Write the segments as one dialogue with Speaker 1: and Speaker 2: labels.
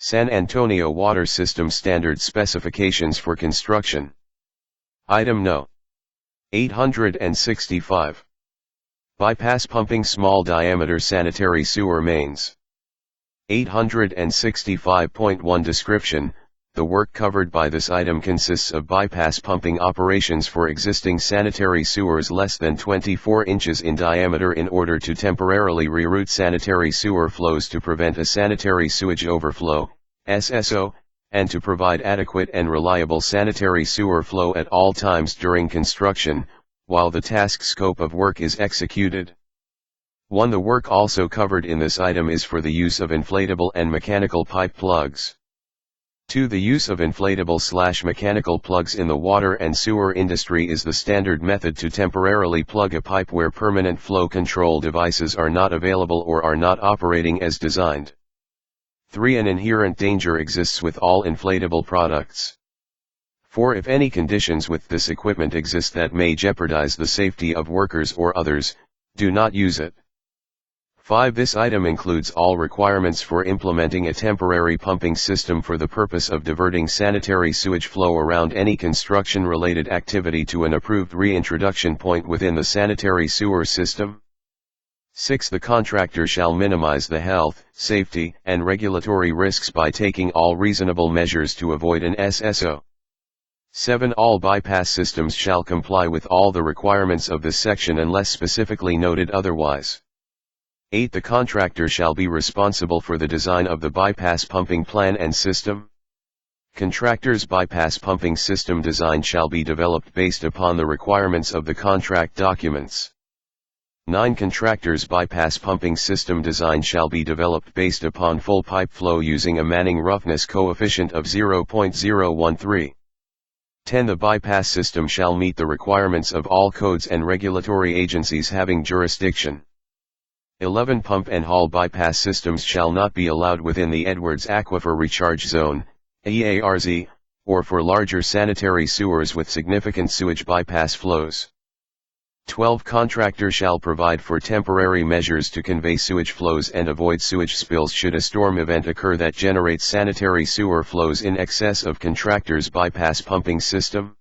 Speaker 1: San Antonio Water System Standard Specifications for Construction. Item No. 865. Bypass pumping small diameter sanitary sewer mains. 865.1 Description. The work covered by this item consists of bypass pumping operations for existing sanitary sewers less than 24 inches in diameter in order to temporarily reroute sanitary sewer flows to prevent a sanitary sewage overflow, SSO, and to provide adequate and reliable sanitary sewer flow at all times during construction, while the task scope of work is executed. 1. The work also covered in this item is for the use of inflatable and mechanical pipe plugs. 2. The use of inflatable/mechanical plugs in the water and sewer industry is the standard method to temporarily plug a pipe where permanent flow control devices are not available or are not operating as designed. 3. An inherent danger exists with all inflatable products. 4. If any conditions with this equipment exist that may jeopardize the safety of workers or others, do not use it. 5. This item includes all requirements for implementing a temporary pumping system for the purpose of diverting sanitary sewage flow around any construction-related activity to an approved reintroduction point within the sanitary sewer system. 6. The contractor shall minimize the health, safety, and regulatory risks by taking all reasonable measures to avoid an SSO. 7. All bypass systems shall comply with all the requirements of this section unless specifically noted otherwise. 8. The contractor shall be responsible for the design of the bypass pumping plan and system. Contractor's bypass pumping system design shall be developed based upon the requirements of the contract documents. 9. Contractor's bypass pumping system design shall be developed based upon full pipe flow using a Manning roughness coefficient of 0.013. 10. The bypass system shall meet the requirements of all codes and regulatory agencies having jurisdiction. 11. Pump and haul bypass systems shall not be allowed within the Edwards Aquifer Recharge Zone, EARZ, or for larger sanitary sewers with significant sewage bypass flows. 12. Contractor shall provide for temporary measures to convey sewage flows and avoid sewage spills should a storm event occur that generates sanitary sewer flows in excess of contractor's bypass pumping system.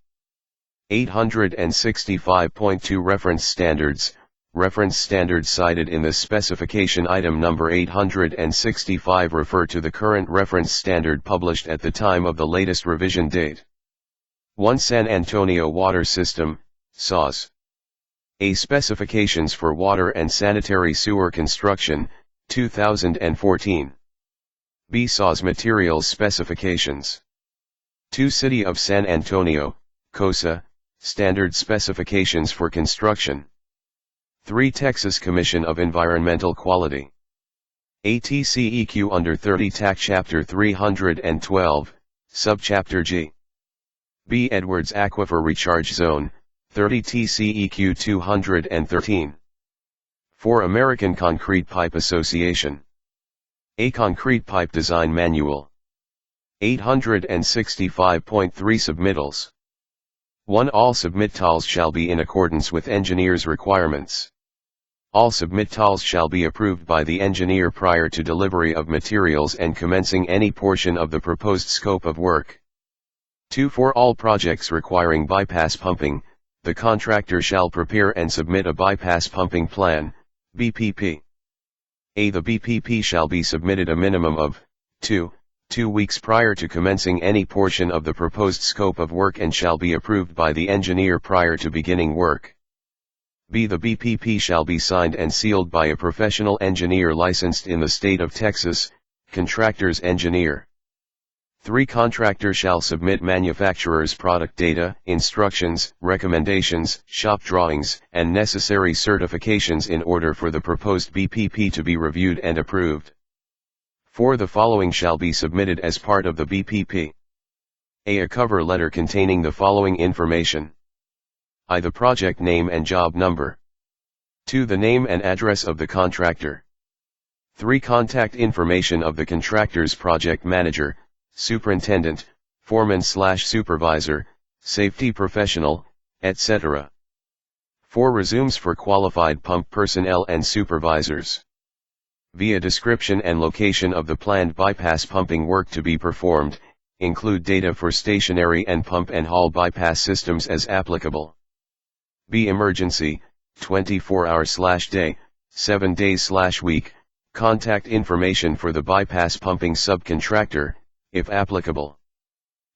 Speaker 1: 865.2 Reference Standards. Reference standards cited in this specification item number 865 refer to the current reference standard published at the time of the latest revision date. 1. San Antonio Water System, SAWS. A. Specifications for Water and Sanitary Sewer Construction, 2014. B. SAWS Materials Specifications. 2. City of San Antonio, COSA, Standard Specifications for Construction. 3. Texas Commission of Environmental Quality. ATCEQ under 30 TAC Chapter 312, Subchapter G. B. Edwards Aquifer Recharge Zone, 30 TCEQ 213. 4. American Concrete Pipe Association. A. Concrete Pipe Design Manual. 865.3 Submittals. 1. All submittals shall be in accordance with engineer's requirements. All submittals shall be approved by the engineer prior to delivery of materials and commencing any portion of the proposed scope of work. 2. For all projects requiring bypass pumping, the contractor shall prepare and submit a bypass pumping plan, BPP. A. The BPP shall be submitted a minimum of 2 weeks prior to commencing any portion of the proposed scope of work and shall be approved by the engineer prior to beginning work. B. The BPP shall be signed and sealed by a professional engineer licensed in the state of Texas, contractor's engineer. 3. Contractor shall submit manufacturer's product data, instructions, recommendations, shop drawings, and necessary certifications in order for the proposed BPP to be reviewed and approved. 4. The following shall be submitted as part of the BPP. A cover letter containing the following information. I. The project name and job number. 2. The name and address of the contractor. 3. Contact information of the contractor's project manager, superintendent, foreman/supervisor, safety professional, etc. 4. Resumes for qualified pump personnel and supervisors. via description and location of the planned bypass pumping work to be performed, include data for stationary and pump and haul bypass systems as applicable. B. Emergency, 24-hour/day, 7 days/week, contact information for the bypass pumping subcontractor, if applicable.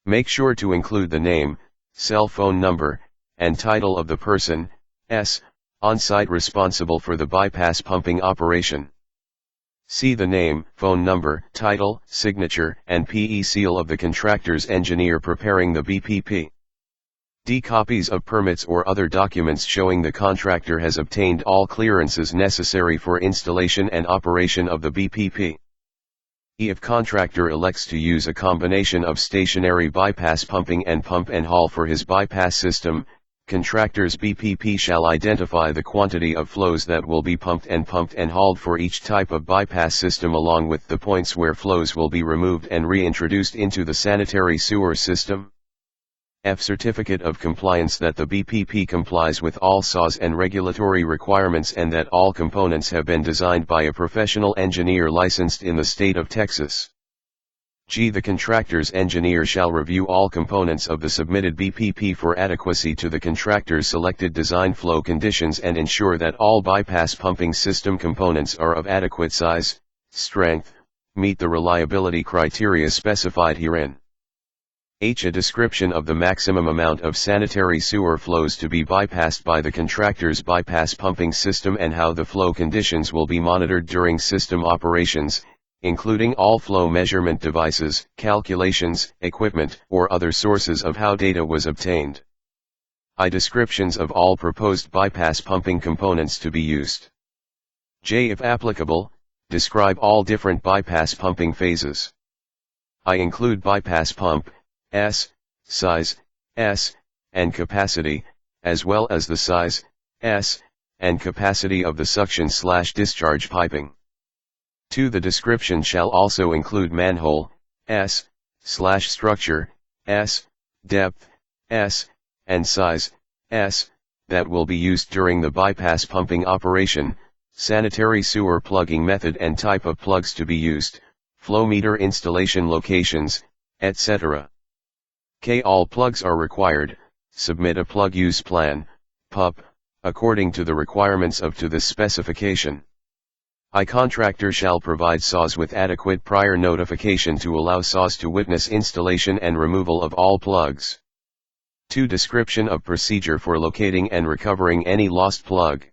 Speaker 1: Make sure to include the name, cell phone number, and title of the person, on-site responsible for the bypass pumping operation. See the name, phone number, title, signature, and PE seal of the contractor's engineer preparing the BPP. D. Copies of permits or other documents showing the contractor has obtained all clearances necessary for installation and operation of the BPP. E. If contractor elects to use a combination of stationary bypass pumping and pump and haul for his bypass system, contractor's BPP shall identify the quantity of flows that will be pumped and hauled for each type of bypass system along with the points where flows will be removed and reintroduced into the sanitary sewer system. F. Certificate of compliance that the BPP complies with all SAWS and regulatory requirements and that all components have been designed by a professional engineer licensed in the state of Texas. G. The contractor's engineer shall review all components of the submitted BPP for adequacy to the contractor's selected design flow conditions and ensure that all bypass pumping system components are of adequate size, strength, meet the reliability criteria specified herein. H. A description of the maximum amount of sanitary sewer flows to be bypassed by the contractor's bypass pumping system and how the flow conditions will be monitored during system operations, including all flow measurement devices, calculations, equipment, or other sources of how data was obtained. I. Descriptions of all proposed bypass pumping components to be used. J. If applicable, describe all different bypass pumping phases. I. Include bypass pump, size, and capacity, as well as the size, and capacity of the suction/discharge piping. 2. The description shall also include manhole, structure, depth, and size, that will be used during the bypass pumping operation, sanitary sewer plugging method and type of plugs to be used, flow meter installation locations, etc. K. All plugs are required, submit a plug use plan, PUP, according to the requirements of to this specification. I. Contractor shall provide SAWS with adequate prior notification to allow SAWS to witness installation and removal of all plugs. 2. Description of procedure for locating and recovering any lost plug.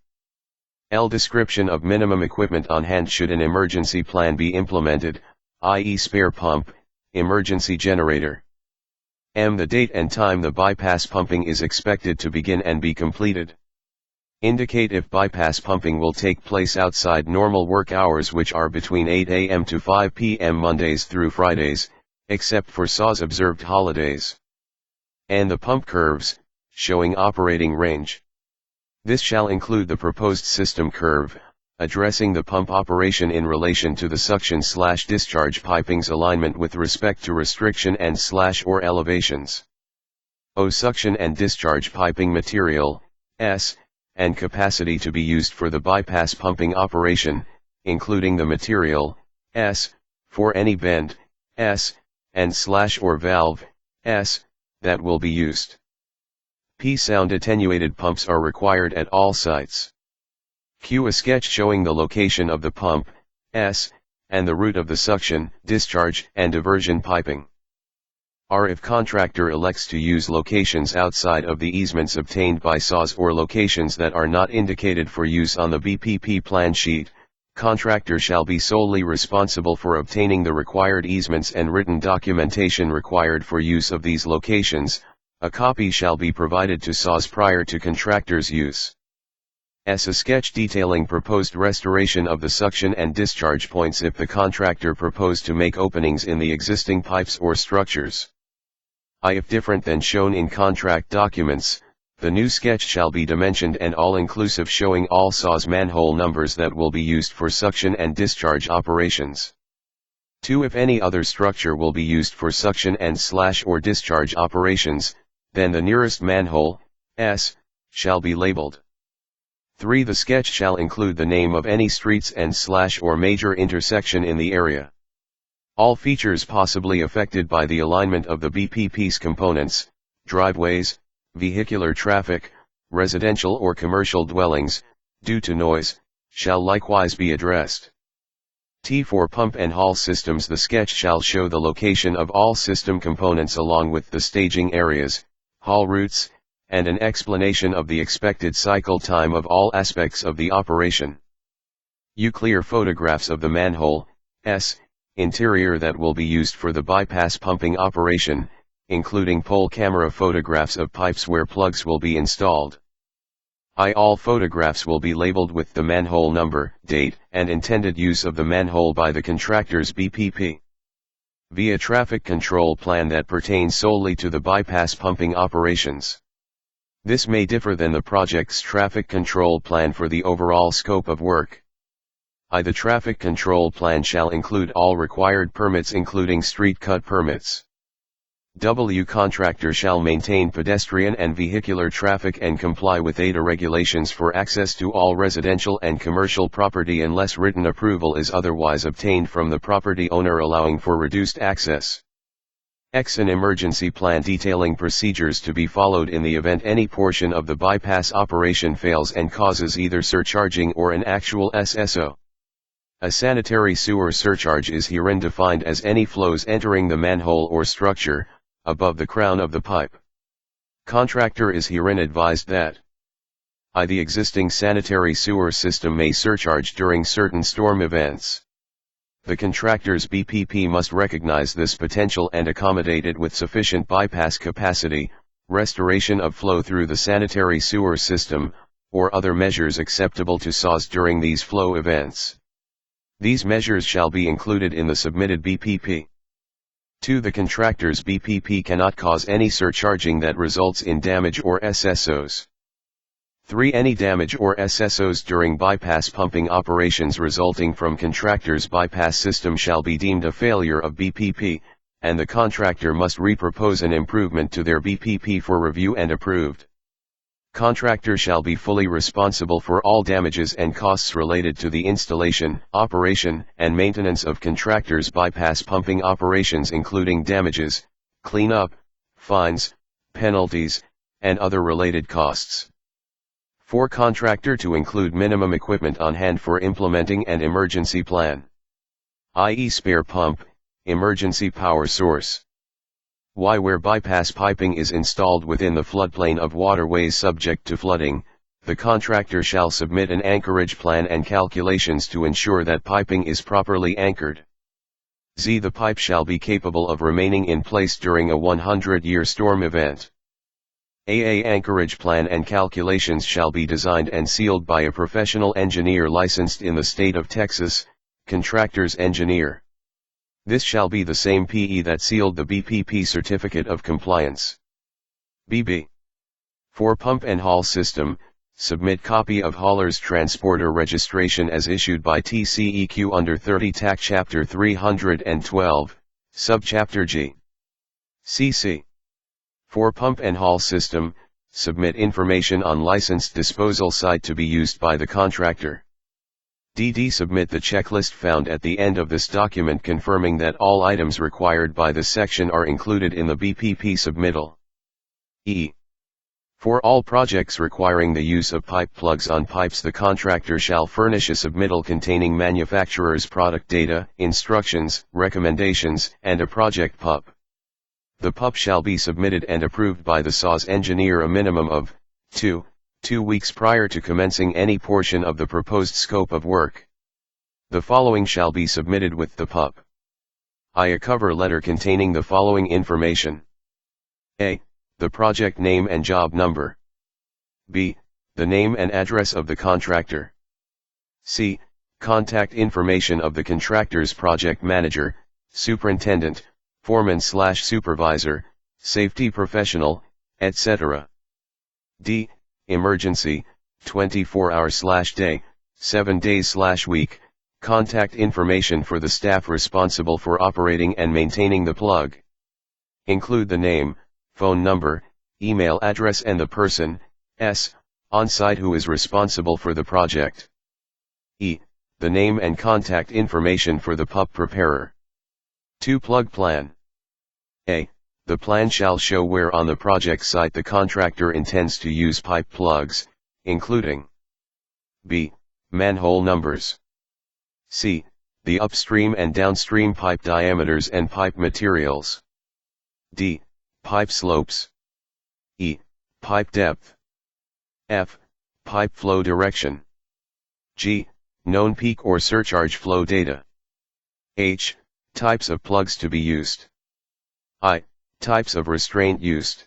Speaker 1: L. Description of minimum equipment on hand should an emergency plan be implemented, i.e. spare pump, emergency generator. M. The date and time the bypass pumping is expected to begin and be completed. Indicate if bypass pumping will take place outside normal work hours, which are between 8 a.m. to 5 p.m. Mondays through Fridays, except for SAWS observed holidays. And the pump curves, showing operating range. This shall include the proposed system curve, addressing the pump operation in relation to the suction/discharge piping's alignment with respect to restriction and/or elevations. O. Suction and discharge piping material, and capacity to be used for the bypass pumping operation, including the material, for any bend, and/or valve, that will be used. P. Sound attenuated pumps are required at all sites. Q. A sketch showing the location of the pump, and the route of the suction, discharge, and diversion piping. R. If contractor elects to use locations outside of the easements obtained by SAWS or locations that are not indicated for use on the BPP plan sheet, contractor shall be solely responsible for obtaining the required easements and written documentation required for use of these locations. A copy shall be provided to SAWS prior to contractor's use. S. A sketch detailing proposed restoration of the suction and discharge points if the contractor proposed to make openings in the existing pipes or structures. I. If different than shown in contract documents, the new sketch shall be dimensioned and all-inclusive, showing all SAWS manhole numbers that will be used for suction and discharge operations. 2. If any other structure will be used for suction and/or discharge operations, then the nearest manhole, shall be labeled. 3. The sketch shall include the name of any streets and / or major intersection in the area. All features possibly affected by the alignment of the BPP's components, driveways, vehicular traffic, residential or commercial dwellings, due to noise, shall likewise be addressed. T. For pump and haul systems, the sketch shall show the location of all system components along with the staging areas, haul routes, and an explanation of the expected cycle time of all aspects of the operation. U. Clear photographs of the manhole, interior that will be used for the bypass pumping operation, including pole camera photographs of pipes where plugs will be installed. I. All photographs will be labeled with the manhole number, date, and intended use of the manhole by the contractor's BPP. V. A traffic control plan that pertains solely to the bypass pumping operations. This may differ than the project's traffic control plan for the overall scope of work. I. The traffic control plan shall include all required permits including street cut permits. W. Contractor shall maintain pedestrian and vehicular traffic and comply with ADA regulations for access to all residential and commercial property unless written approval is otherwise obtained from the property owner allowing for reduced access. X. An emergency plan detailing procedures to be followed in the event any portion of the bypass operation fails and causes either surcharging or an actual SSO. A sanitary sewer surcharge is herein defined as any flows entering the manhole or structure, above the crown of the pipe. Contractor is herein advised that I. The existing sanitary sewer system may surcharge during certain storm events. The contractor's BPP must recognize this potential and accommodate it with sufficient bypass capacity, restoration of flow through the sanitary sewer system, or other measures acceptable to SAWS during these flow events. These measures shall be included in the submitted BPP. 2. The contractor's BPP cannot cause any surcharging that results in damage or SSOs. 3. Any damage or SSOs during bypass pumping operations resulting from contractor's bypass system shall be deemed a failure of BPP, and the contractor must repropose an improvement to their BPP for review and approved. Contractor shall be fully responsible for all damages and costs related to the installation, operation, and maintenance of contractor's bypass pumping operations including damages, cleanup, fines, penalties, and other related costs. 4. Contractor to include minimum equipment on hand for implementing an emergency plan, i.e. spare pump, emergency power source. Y. Where bypass piping is installed within the floodplain of waterways subject to flooding, the contractor shall submit an anchorage plan and calculations to ensure that piping is properly anchored. Z. The pipe shall be capable of remaining in place during a 100-year storm event. A. Anchorage plan and calculations shall be designed and sealed by a professional engineer licensed in the state of Texas, contractor's engineer. This shall be the same PE that sealed the BPP certificate of compliance. BB. For pump and haul system, submit copy of hauler's transporter registration as issued by TCEQ under 30 TAC Chapter 312, Subchapter G. CC. For pump and haul system, submit information on licensed disposal site to be used by the contractor. DD. Submit the checklist found at the end of this document confirming that all items required by this section are included in the BPP submittal. E. For all projects requiring the use of pipe plugs on pipes, the contractor shall furnish a submittal containing manufacturer's product data, instructions, recommendations, and a project PUP. The PUP shall be submitted and approved by the SAWS engineer a minimum of 2 weeks prior to commencing any portion of the proposed scope of work. The following shall be submitted with the PUP. I. A cover letter containing the following information. A. The project name and job number. B. The name and address of the contractor. C. Contact information of the contractor's project manager, superintendent, foreman/supervisor, safety professional, etc. D. Emergency, 24-hour/day, 7 days/week, contact information for the staff responsible for operating and maintaining the plug. Include the name, phone number, email address and the person, On-site who is responsible for the project. E. The name and contact information for the PUP preparer. 2. Plug plan. A. The plan shall show where on the project site the contractor intends to use pipe plugs, including B. Manhole numbers. C. The upstream and downstream pipe diameters and pipe materials. D. Pipe slopes. E. Pipe depth. F. Pipe flow direction. G. Known peak or surcharge flow data. H. Types of plugs to be used. I. Types of restraint used.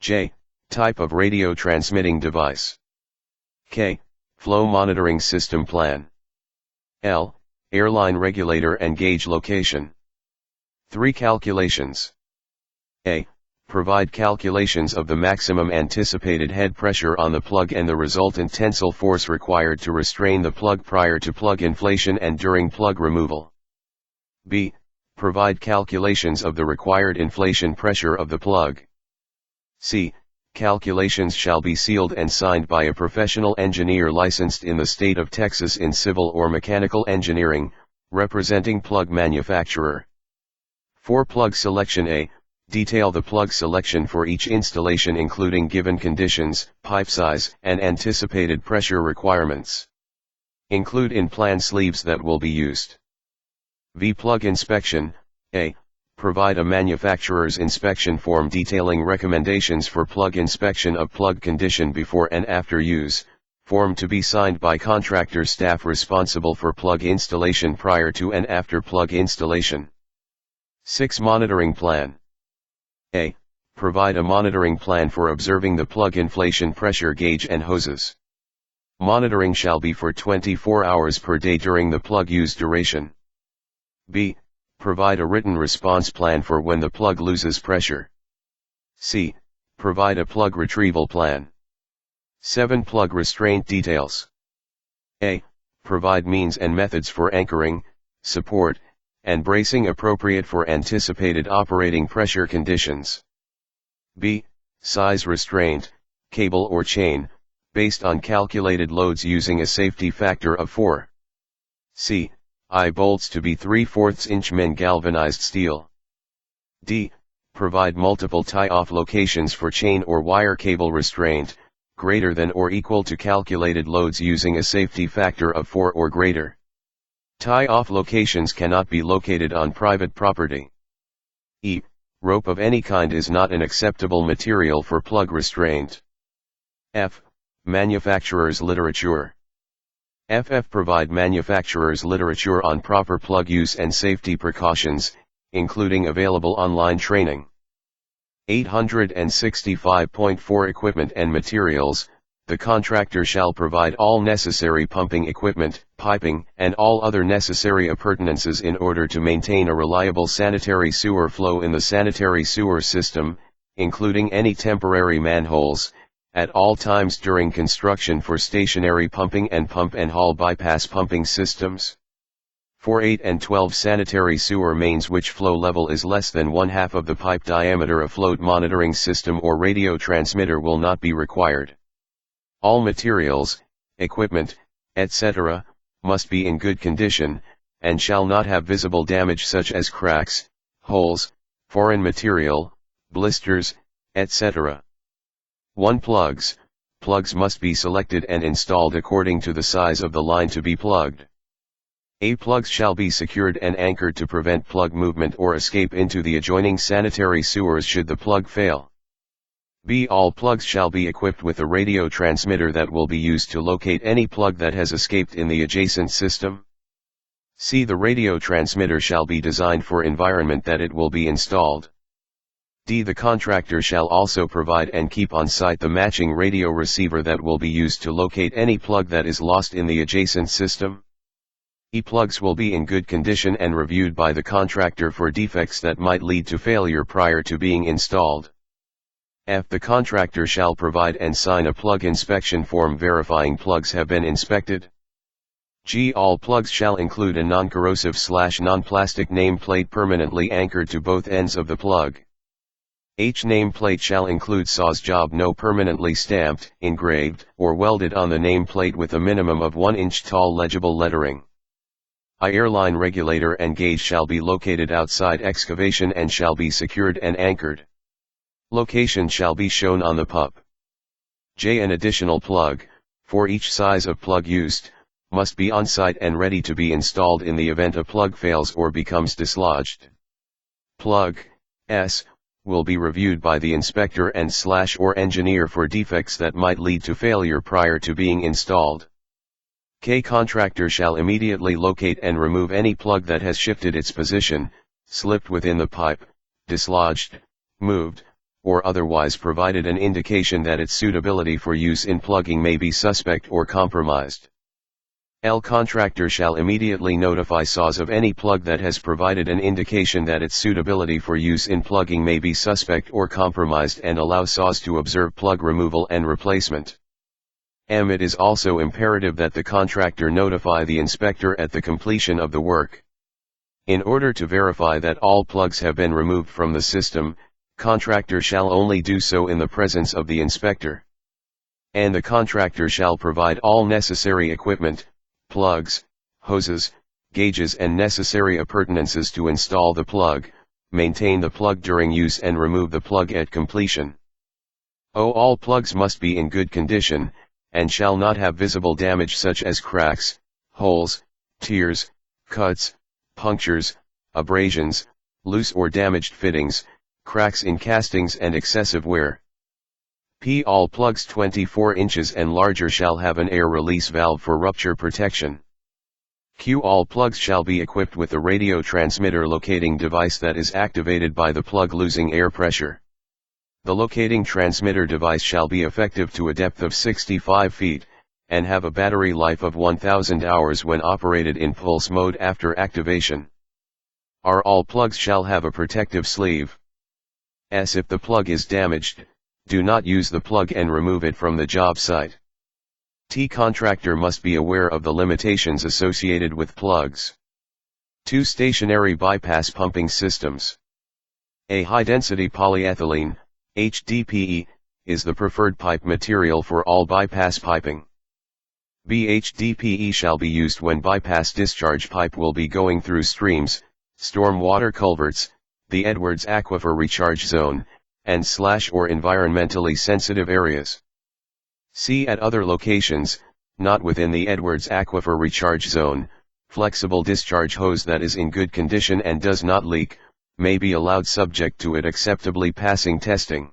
Speaker 1: J. Type of radio transmitting device. K. Flow monitoring system plan. L. Airline regulator and gauge location. 3. Calculations. A. Provide calculations of the maximum anticipated head pressure on the plug and the resultant tensile force required to restrain the plug prior to plug inflation and during plug removal. B. Provide calculations of the required inflation pressure of the plug. C. Calculations shall be sealed and signed by a professional engineer licensed in the state of Texas in civil or mechanical engineering, representing plug manufacturer. 4. Plug selection. A. Detail the plug selection for each installation including given conditions, pipe size, and anticipated pressure requirements. Include in plan sleeves that will be used. V. Plug inspection. A. Provide a manufacturer's inspection form detailing recommendations for plug inspection of plug condition before and after use, form to be signed by contractor staff responsible for plug installation prior to and after plug installation. 6. Monitoring plan. A. Provide a monitoring plan for observing the plug inflation pressure gauge and hoses. Monitoring shall be for 24 hours per day during the plug use duration. B. Provide a written response plan for when the plug loses pressure. C. Provide a plug retrieval plan. 7. Plug restraint details. A. Provide means and methods for anchoring, support, and bracing appropriate for anticipated operating pressure conditions. B. Size restraint, cable or chain, based on calculated loads using a safety factor of 4. C. I bolts to be 3/4 inch min galvanized steel. D. Provide multiple tie-off locations for chain or wire cable restraint, greater than or equal to calculated loads using a safety factor of 4 or greater. Tie-off locations cannot be located on private property. E. Rope of any kind is not an acceptable material for plug restraint. F. Manufacturer's literature. FF. Provide manufacturer's literature on proper plug use and safety precautions, including available online training. 865.4 Equipment and materials. The contractor shall provide all necessary pumping equipment, piping, and all other necessary appurtenances in order to maintain a reliable sanitary sewer flow in the sanitary sewer system, including any temporary manholes, at all times during construction for stationary pumping and pump and haul bypass pumping systems. For 8 and 12 sanitary sewer mains which flow level is less than 1/2 of the pipe diameter, a float monitoring system or radio transmitter will not be required. All materials, equipment, etc., must be in good condition, and shall not have visible damage such as cracks, holes, foreign material, blisters, etc. 1. Plugs. Plugs must be selected and installed according to the size of the line to be plugged. A. Plugs shall be secured and anchored to prevent plug movement or escape into the adjoining sanitary sewers should the plug fail. B. All plugs shall be equipped with a radio transmitter that will be used to locate any plug that has escaped in the adjacent system. C. The radio transmitter shall be designed for environment that it will be installed. D. The contractor shall also provide and keep on site the matching radio receiver that will be used to locate any plug that is lost in the adjacent system. E. Plugs will be in good condition and reviewed by the contractor for defects that might lead to failure prior to being installed. F. The contractor shall provide and sign a plug inspection form verifying plugs have been inspected. G. All plugs shall include a non-corrosive/non-plastic nameplate permanently anchored to both ends of the plug. H nameplate shall include SAWS job no permanently stamped, engraved, or welded on the nameplate with a minimum of 1 inch tall legible lettering. I airline regulator and gauge shall be located outside excavation and shall be secured and anchored. Location shall be shown on the pup. J. An additional plug, for each size of plug used, must be on site and ready to be installed in the event a plug fails or becomes dislodged. Plug, S, will be reviewed by the inspector and/or engineer for defects that might lead to failure prior to being installed. K. Contractor shall immediately locate and remove any plug that has shifted its position, slipped within the pipe, dislodged, moved, or otherwise provided an indication that its suitability for use in plugging may be suspect or compromised. L. Contractor shall immediately notify SAWS of any plug that has provided an indication that its suitability for use in plugging may be suspect or compromised and allow SAWS to observe plug removal and replacement. M. It is also imperative that the contractor notify the inspector at the completion of the work. In order to verify that all plugs have been removed from the system, contractor shall only do so in the presence of the inspector. And the contractor shall provide all necessary equipment, plugs, hoses, gauges and necessary appurtenances to install the plug, maintain the plug during use and remove the plug at completion. O. All plugs must be in good condition, and shall not have visible damage such as cracks, holes, tears, cuts, punctures, abrasions, loose or damaged fittings, cracks in castings and excessive wear. P. All plugs 24 inches and larger shall have an air release valve for rupture protection. Q. All plugs shall be equipped with a radio transmitter locating device that is activated by the plug losing air pressure. The locating transmitter device shall be effective to a depth of 65 feet, and have a battery life of 1000 hours when operated in pulse mode after activation. R. All plugs shall have a protective sleeve. S. If the plug is damaged, do not use the plug and remove it from the job site. T. Contractor must be aware of the limitations associated with plugs. 2. Stationary bypass pumping systems. A high-density polyethylene, HDPE, is the preferred pipe material for all bypass piping. B. HDPE shall be used when bypass discharge pipe will be going through streams, storm water culverts, the Edwards Aquifer Recharge Zone, and/or environmentally sensitive areas. C. At other locations, not within the Edwards Aquifer Recharge Zone, flexible discharge hose that is in good condition and does not leak, may be allowed subject to it acceptably passing testing.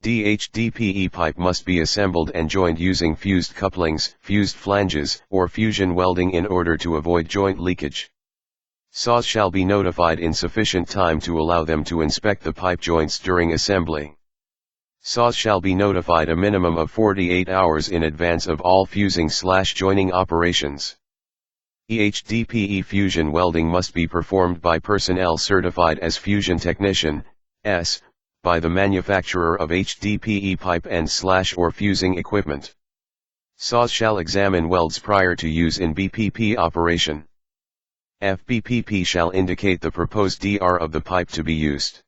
Speaker 1: D. HDPE pipe must be assembled and joined using fused couplings, fused flanges, or fusion welding in order to avoid joint leakage. SAWS shall be notified in sufficient time to allow them to inspect the pipe joints during assembly. SAWS shall be notified a minimum of 48 hours in advance of all fusing/joining operations. HDPE fusion welding must be performed by personnel certified as fusion technician, S, by the manufacturer of HDPE pipe and/or fusing equipment. SAWS shall examine welds prior to use in BPP operation. FBPP shall indicate the proposed DR of the pipe to be used.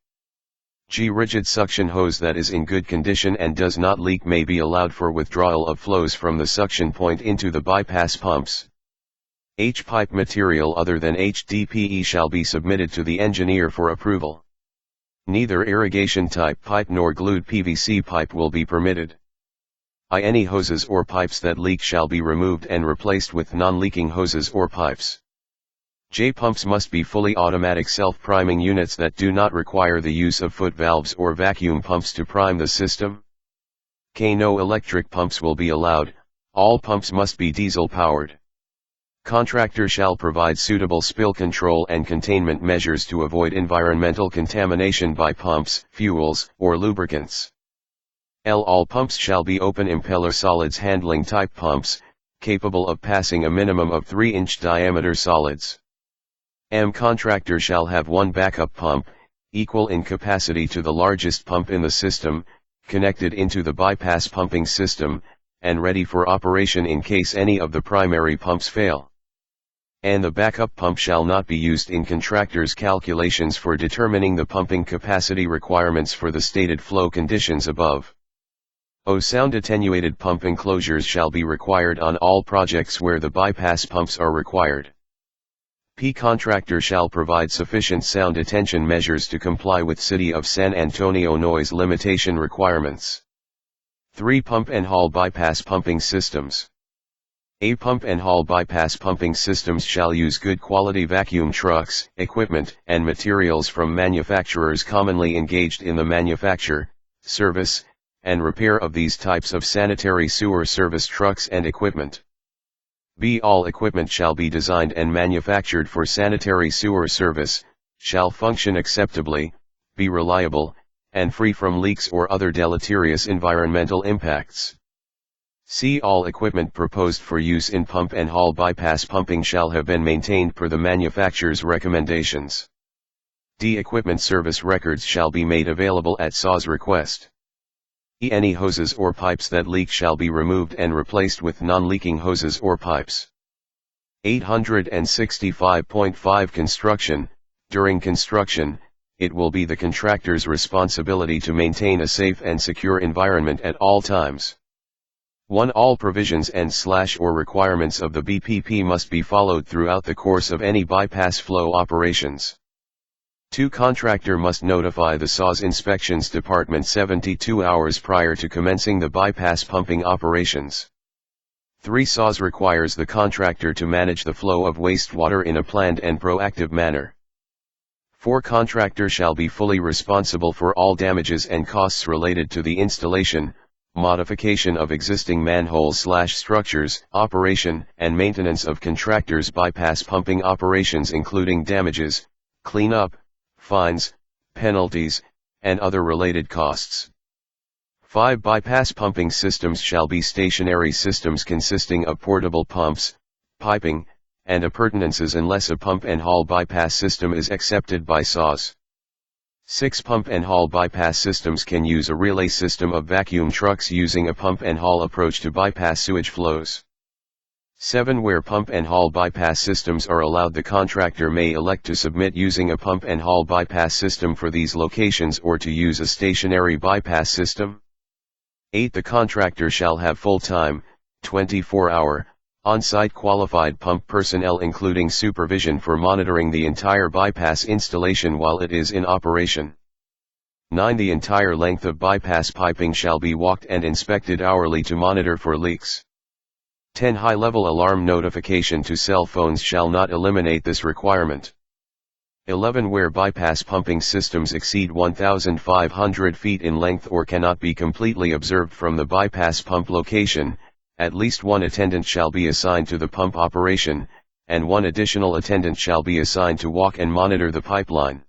Speaker 1: G. Rigid suction hose that is in good condition and does not leak may be allowed for withdrawal of flows from the suction point into the bypass pumps. H. Pipe material other than HDPE shall be submitted to the engineer for approval. Neither irrigation type pipe nor glued PVC pipe will be permitted. I. Any hoses or pipes that leak shall be removed and replaced with non-leaking hoses or pipes. J. Pumps must be fully automatic self-priming units that do not require the use of foot valves or vacuum pumps to prime the system. K. No electric pumps will be allowed, all pumps must be diesel-powered. Contractor shall provide suitable spill control and containment measures to avoid environmental contamination by pumps, fuels, or lubricants. L. All pumps shall be open impeller solids handling type pumps, capable of passing a minimum of 3-inch diameter solids. M. Contractor shall have one backup pump, equal in capacity to the largest pump in the system, connected into the bypass pumping system, and ready for operation in case any of the primary pumps fail. and the backup pump shall not be used in contractor's calculations for determining the pumping capacity requirements for the stated flow conditions above. Sound attenuated pump enclosures shall be required on all projects where the bypass pumps are required. Contractor shall provide sufficient sound attenuation measures to comply with City of San Antonio noise limitation requirements. 3. Pump and haul bypass pumping systems. Pump and haul bypass pumping systems shall use good quality vacuum trucks, equipment, and materials from manufacturers commonly engaged in the manufacture, service, and repair of these types of sanitary sewer service trucks and equipment. All equipment shall be designed and manufactured for sanitary sewer service, shall function acceptably, be reliable, and free from leaks or other deleterious environmental impacts. All equipment proposed for use in pump and haul bypass pumping shall have been maintained per the manufacturer's recommendations. Equipment service records shall be made available at SAWS request. Any hoses or pipes that leak shall be removed and replaced with non-leaking hoses or pipes. 865.5 Construction. During construction, it will be the contractor's responsibility to maintain a safe and secure environment at all times. 1. All provisions and/or requirements of the BPP must be followed throughout the course of any bypass flow operations. 2. Contractor must notify the SAWS Inspections Department 72 hours prior to commencing the bypass pumping operations. 3. SAWS requires the contractor to manage the flow of wastewater in a planned and proactive manner. 4. Contractor shall be fully responsible for all damages and costs related to the installation, modification of existing manholes/structures, operation and maintenance of contractor's bypass pumping operations including damages, cleanup, fines, penalties, and other related costs. 5. Bypass pumping systems shall be stationary systems consisting of portable pumps, piping, and appurtenances unless a pump and haul bypass system is accepted by SAWS. 6. Pump and haul bypass systems can use a relay system of vacuum trucks using a pump and haul approach to bypass sewage flows. 7. Where pump and haul bypass systems are allowed, the contractor may elect to submit using a pump and haul bypass system for these locations or to use a stationary bypass system. 8. The contractor shall have full-time, 24-hour, on-site qualified pump personnel including supervision for monitoring the entire bypass installation while it is in operation. 9. The entire length of bypass piping shall be walked and inspected hourly to monitor for leaks. 10. High-level alarm notification to cell phones shall not eliminate this requirement. 11. Where bypass pumping systems exceed 1,500 feet in length or cannot be completely observed from the bypass pump location, at least one attendant shall be assigned to the pump operation, and one additional attendant shall be assigned to walk and monitor the pipeline.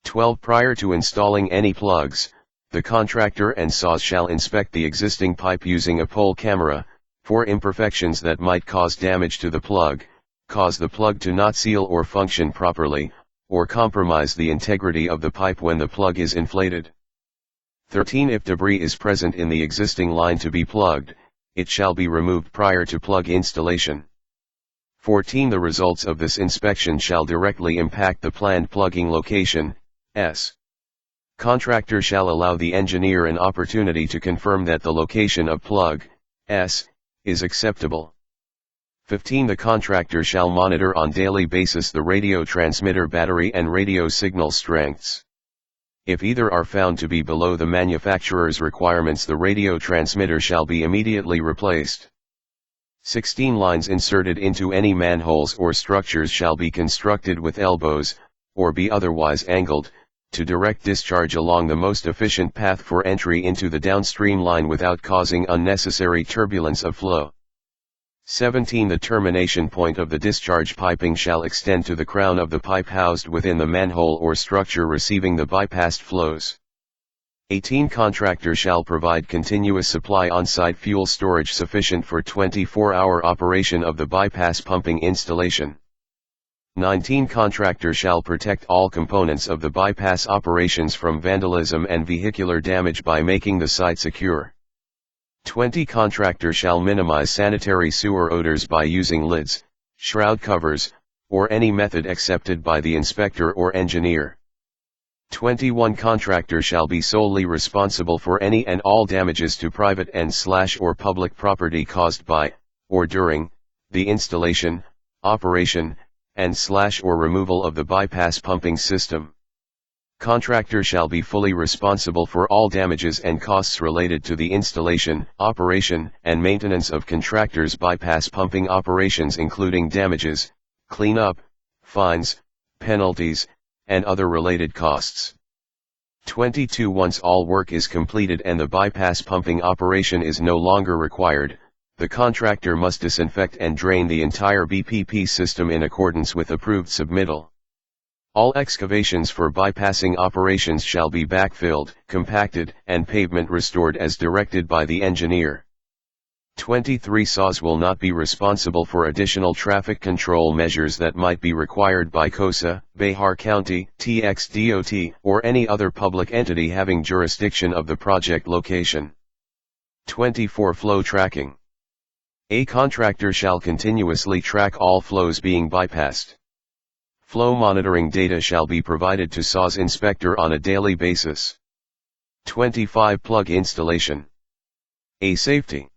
Speaker 1: 12. Prior to installing any plugs, the contractor and SAWS shall inspect the existing pipe using a pole camera, for imperfections that might cause damage to the plug, cause the plug to not seal or function properly, or compromise the integrity of the pipe when the plug is inflated. 13. If debris is present in the existing line to be plugged, it shall be removed prior to plug installation. 14. The results of this inspection shall directly impact the planned plugging location. Contractor shall allow the engineer an opportunity to confirm that the location of plug is acceptable. 15. The contractor shall monitor on daily basis the radio transmitter battery and radio signal strengths. If either are found to be below the manufacturer's requirements, the radio transmitter shall be immediately replaced. 16. Lines inserted into any manholes or structures shall be constructed with elbows, or be otherwise angled, to direct discharge along the most efficient path for entry into the downstream line without causing unnecessary turbulence of flow. 17. The termination point of the discharge piping shall extend to the crown of the pipe housed within the manhole or structure receiving the bypassed flows. 18. Contractor shall provide continuous supply on-site fuel storage sufficient for 24-hour operation of the bypass pumping installation. 19. Contractor shall protect all components of the bypass operations from vandalism and vehicular damage by making the site secure. 20. Contractor shall minimize sanitary sewer odors by using lids, shroud covers, or any method accepted by the inspector or engineer. 21. Contractor shall be solely responsible for any and all damages to private and/or public property caused by, or during, the installation, operation, and/or removal of the bypass pumping system. Contractor shall be fully responsible for all damages and costs related to the installation, operation, and maintenance of contractor's bypass pumping operations, including damages, cleanup, fines, penalties, and other related costs. 22. Once all work is completed and the bypass pumping operation is no longer required, the contractor must disinfect and drain the entire BPP system in accordance with approved submittal. All excavations for bypassing operations shall be backfilled, compacted, and pavement restored as directed by the engineer. 23. SAWS will not be responsible for additional traffic control measures that might be required by COSA, Bihar County, TXDOT, or any other public entity having jurisdiction of the project location. 24. Flow tracking. A contractor shall continuously track all flows being bypassed. Flow monitoring data shall be provided to SAWS inspector on a daily basis. 25. Plug installation. A. Safety.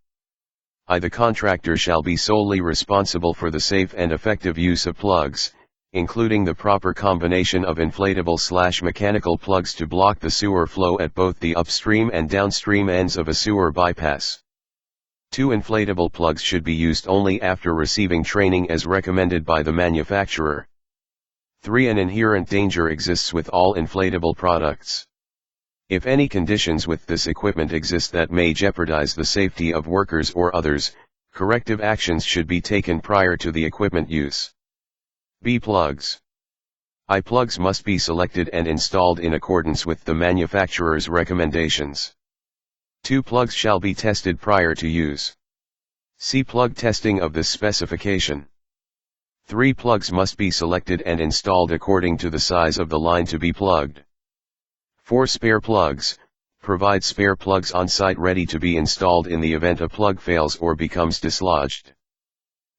Speaker 1: The contractor shall be solely responsible for the safe and effective use of plugs, including the proper combination of inflatable/mechanical plugs to block the sewer flow at both the upstream and downstream ends of a sewer bypass. 2. Inflatable plugs should be used only after receiving training as recommended by the manufacturer. 3. An inherent danger exists with all inflatable products. If any conditions with this equipment exist that may jeopardize the safety of workers or others, corrective actions should be taken prior to the equipment use. B. Plugs. Plugs must be selected and installed in accordance with the manufacturer's recommendations. 2. Plugs shall be tested prior to use. See plug testing of this specification. 3. Plugs must be selected and installed according to the size of the line to be plugged. 4. Spare plugs. Provide spare plugs on site ready to be installed in the event a plug fails or becomes dislodged.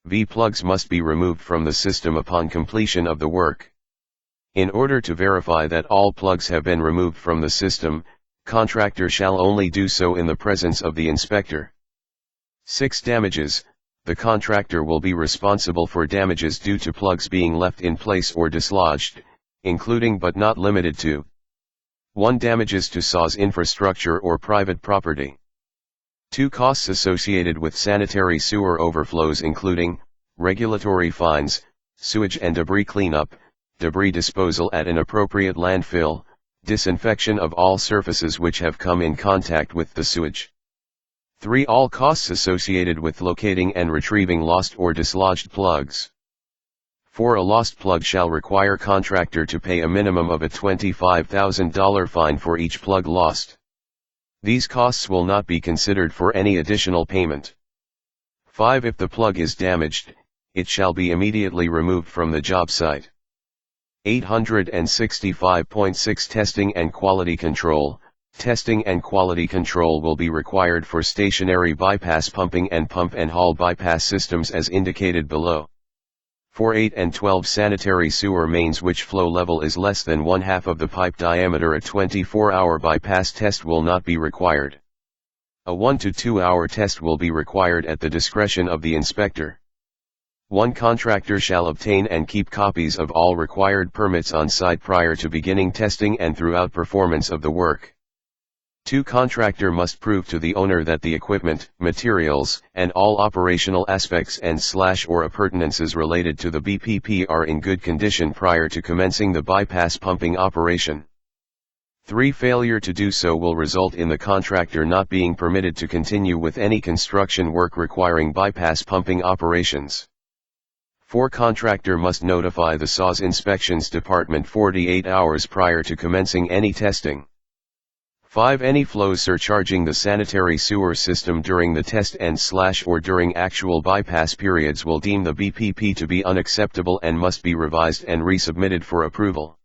Speaker 1: V. Plugs must be removed from the system upon completion of the work. In order to verify that all plugs have been removed from the system, contractor shall only do so in the presence of the inspector. 6. Damages. The contractor will be responsible for damages due to plugs being left in place or dislodged, including but not limited to 1. Damages to SAWS infrastructure or private property. 2. Costs associated with sanitary sewer overflows, including regulatory fines, sewage and debris cleanup, debris disposal at an appropriate landfill, disinfection of all surfaces which have come in contact with the sewage. 3. All costs associated with locating and retrieving lost or dislodged plugs. 4. A lost plug shall require contractor to pay a minimum of a $25,000 fine for each plug lost. These costs will not be considered for any additional payment. 5. If the plug is damaged, it shall be immediately removed from the job site. 865.6 Testing and Quality Control. Testing and quality control will be required for stationary bypass pumping and pump and haul bypass systems as indicated below. For 8 and 12 sanitary sewer mains which flow level is less than 1/2 of the pipe diameter, a 24-hour bypass test will not be required. A 1 to 2 hour test will be required at the discretion of the inspector. 1. Contractor shall obtain and keep copies of all required permits on site prior to beginning testing and throughout performance of the work. 2. Contractor must prove to the owner that the equipment, materials, and all operational aspects and/or appurtenances related to the BPP are in good condition prior to commencing the bypass pumping operation. 3. Failure to do so will result in the contractor not being permitted to continue with any construction work requiring bypass pumping operations. 4. Contractor must notify the SAWS Inspections Department 48 hours prior to commencing any testing. 5. Any flows surcharging the sanitary sewer system during the test and/or during actual bypass periods will deem the BPP to be unacceptable and must be revised and resubmitted for approval.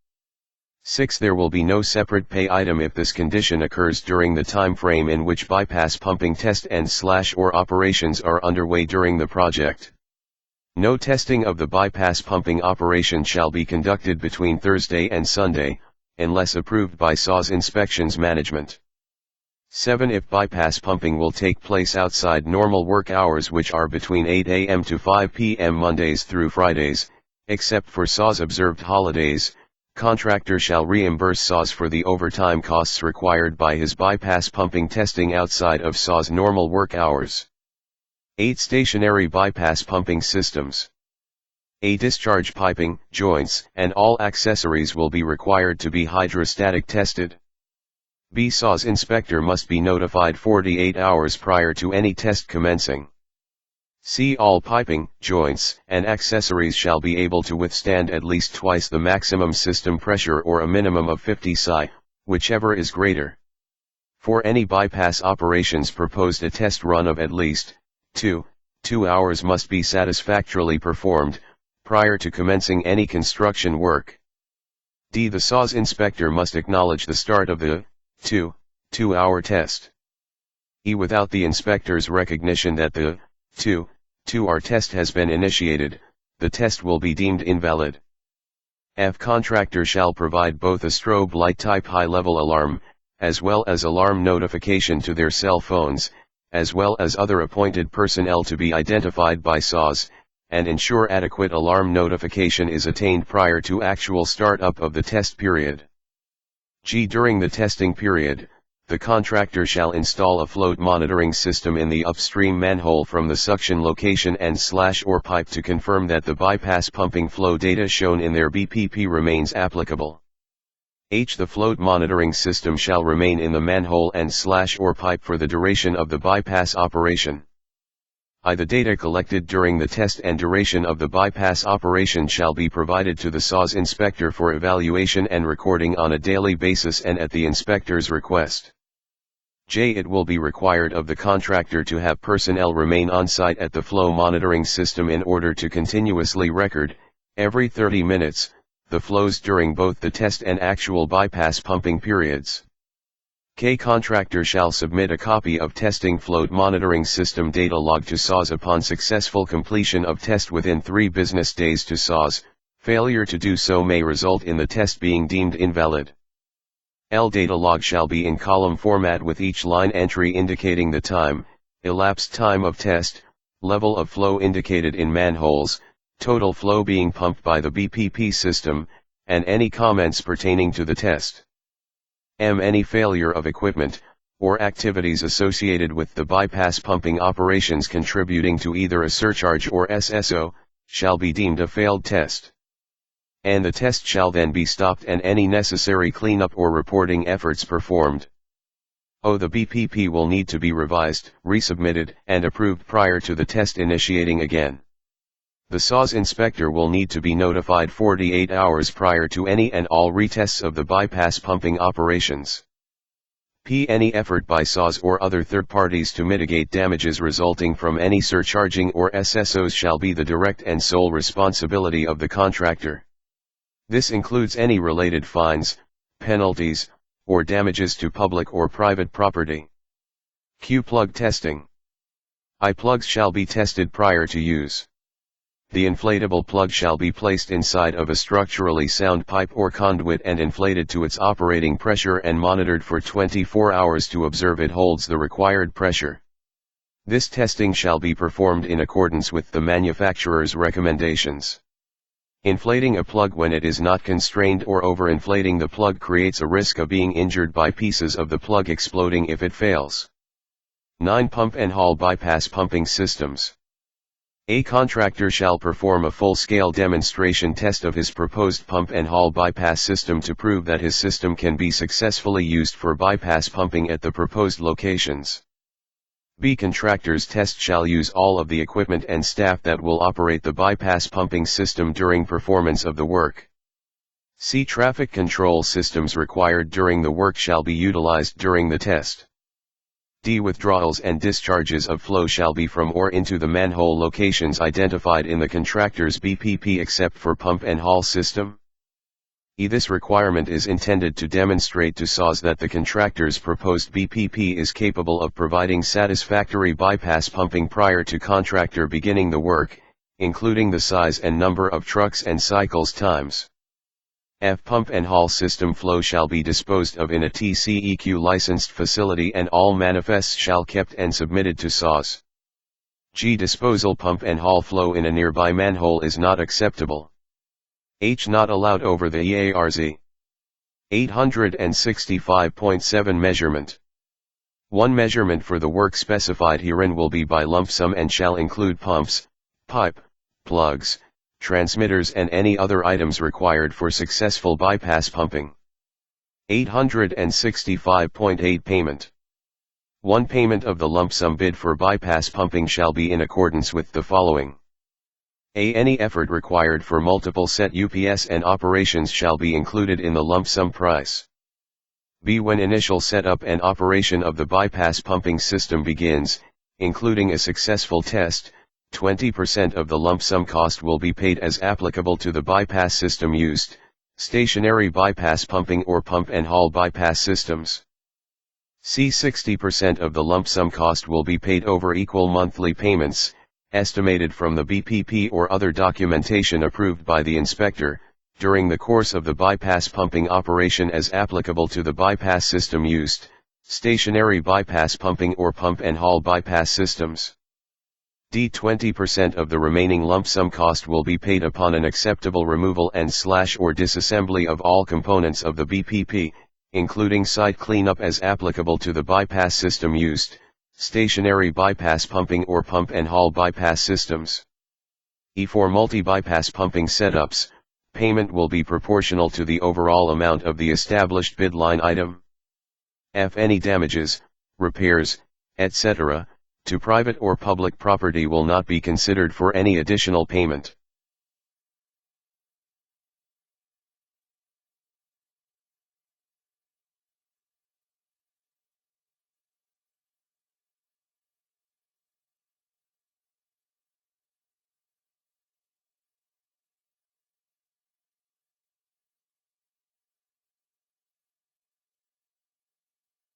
Speaker 1: 6. There will be no separate pay item if this condition occurs during the time frame in which bypass pumping test and/or operations are underway during the project. No testing of the bypass pumping operation shall be conducted between Thursday and Sunday, unless approved by SAWS Inspections Management. 7. If bypass pumping will take place outside normal work hours, which are between 8 a.m. to 5 p.m. Mondays through Fridays, except for SAWS observed holidays, contractor shall reimburse SAWS for the overtime costs required by his bypass pumping testing outside of SAWS normal work hours. 8. Stationary bypass pumping systems. A discharge piping, joints, and all accessories will be required to be hydrostatic tested. B. SAWS inspector must be notified 48 hours prior to any test commencing. C. All piping, joints, and accessories shall be able to withstand at least twice the maximum system pressure or a minimum of 50 psi, whichever is greater. For any bypass operations proposed, a test run of at least 2 hours must be satisfactorily performed, prior to commencing any construction work. D. The SAWS inspector must acknowledge the start of the 2-hour test. E. Without the inspector's recognition that the 2-hour test has been initiated, the test will be deemed invalid. F. Contractor shall provide both a strobe light type high-level alarm, as well as alarm notification to their cell phones, as well as other appointed personnel to be identified by SAWS, and ensure adequate alarm notification is attained prior to actual start-up of the test period. G. During the testing period, the contractor shall install a float monitoring system in the upstream manhole from the suction location and/or pipe to confirm that the bypass pumping flow data shown in their BPP remains applicable. H. The float monitoring system shall remain in the manhole and/or pipe for the duration of the bypass operation. I. The data collected during the test and duration of the bypass operation shall be provided to the SAWS inspector for evaluation and recording on a daily basis and at the inspector's request. J. It will be required of the contractor to have personnel remain on site at the flow monitoring system in order to continuously record, every 30 minutes, the flows during both the test and actual bypass pumping periods. K. Contractor shall submit a copy of testing float monitoring system data log to SAWS upon successful completion of test within 3 business days to SAWS. Failure to do so may result in the test being deemed invalid. L. Data log shall be in column format with each line entry indicating the time, elapsed time of test, level of flow indicated in manholes, total flow being pumped by the BPP system, and any comments pertaining to the test. M. Any failure of equipment, or activities associated with the bypass pumping operations contributing to either a surcharge or SSO, shall be deemed a failed test. And the test shall then be stopped and any necessary cleanup or reporting efforts performed. O. The BPP will need to be revised, resubmitted, and approved prior to the test initiating again. The SAWS inspector will need to be notified 48 hours prior to any and all retests of the bypass pumping operations. P. Any effort by SAWS or other third parties to mitigate damages resulting from any surcharging or SSOs shall be the direct and sole responsibility of the contractor. This includes any related fines, penalties, or damages to public or private property. Q. Plug testing. I. Plugs shall be tested prior to use. The inflatable plug shall be placed inside of a structurally sound pipe or conduit and inflated to its operating pressure and monitored for 24 hours to observe it holds the required pressure. This testing shall be performed in accordance with the manufacturer's recommendations. Inflating a plug when it is not constrained or overinflating the plug creates a risk of being injured by pieces of the plug exploding if it fails. 9. Pump and haul bypass pumping systems. A contractor shall perform a full-scale demonstration test of his proposed pump and haul bypass system to prove that his system can be successfully used for bypass pumping at the proposed locations. B. Contractor's test shall use all of the equipment and staff that will operate the bypass pumping system during performance of the work. C. Traffic control systems required during the work shall be utilized during the test. D. Withdrawals and discharges of flow shall be from or into the manhole locations identified in the contractor's BPP except for pump and haul system. E. This requirement is intended to demonstrate to SAWS that the contractor's proposed BPP is capable of providing satisfactory bypass pumping prior to contractor beginning the work, including the size and number of trucks and cycles times. F. Pump and haul system flow shall be disposed of in a TCEQ licensed facility and all manifests shall kept and submitted to SAWS. G. Disposal pump and haul flow in a nearby manhole is not acceptable. H. Not allowed over the EARZ. 865.7 Measurement. One measurement for the work specified herein will be by lump sum and shall include pumps, pipe, plugs, transmitters and any other items required for successful bypass pumping. 865.8 Payment. One payment of the lump sum bid for bypass pumping shall be in accordance with the following. A. Any effort required for multiple set UPS and operations shall be included in the lump sum price. B. When initial setup and operation of the bypass pumping system begins, including a successful test, 20% of the lump sum cost will be paid as applicable to the bypass system used, stationary bypass pumping or pump and haul bypass systems. C. 60% of the lump sum cost will be paid over equal monthly payments, estimated from the BPP or other documentation approved by the inspector, during the course of the bypass pumping operation as applicable to the bypass system used, stationary bypass pumping or pump and haul bypass systems. D. 20% of the remaining lump sum cost will be paid upon an acceptable removal and / or disassembly of all components of the BPP, including site cleanup as applicable to the bypass system used, stationary bypass pumping or pump and haul bypass systems. E. For multi-bypass pumping setups, payment will be proportional to the overall amount of the established bid line item. F. Any damages, repairs, etc., to private or public property will not be considered for any additional payment.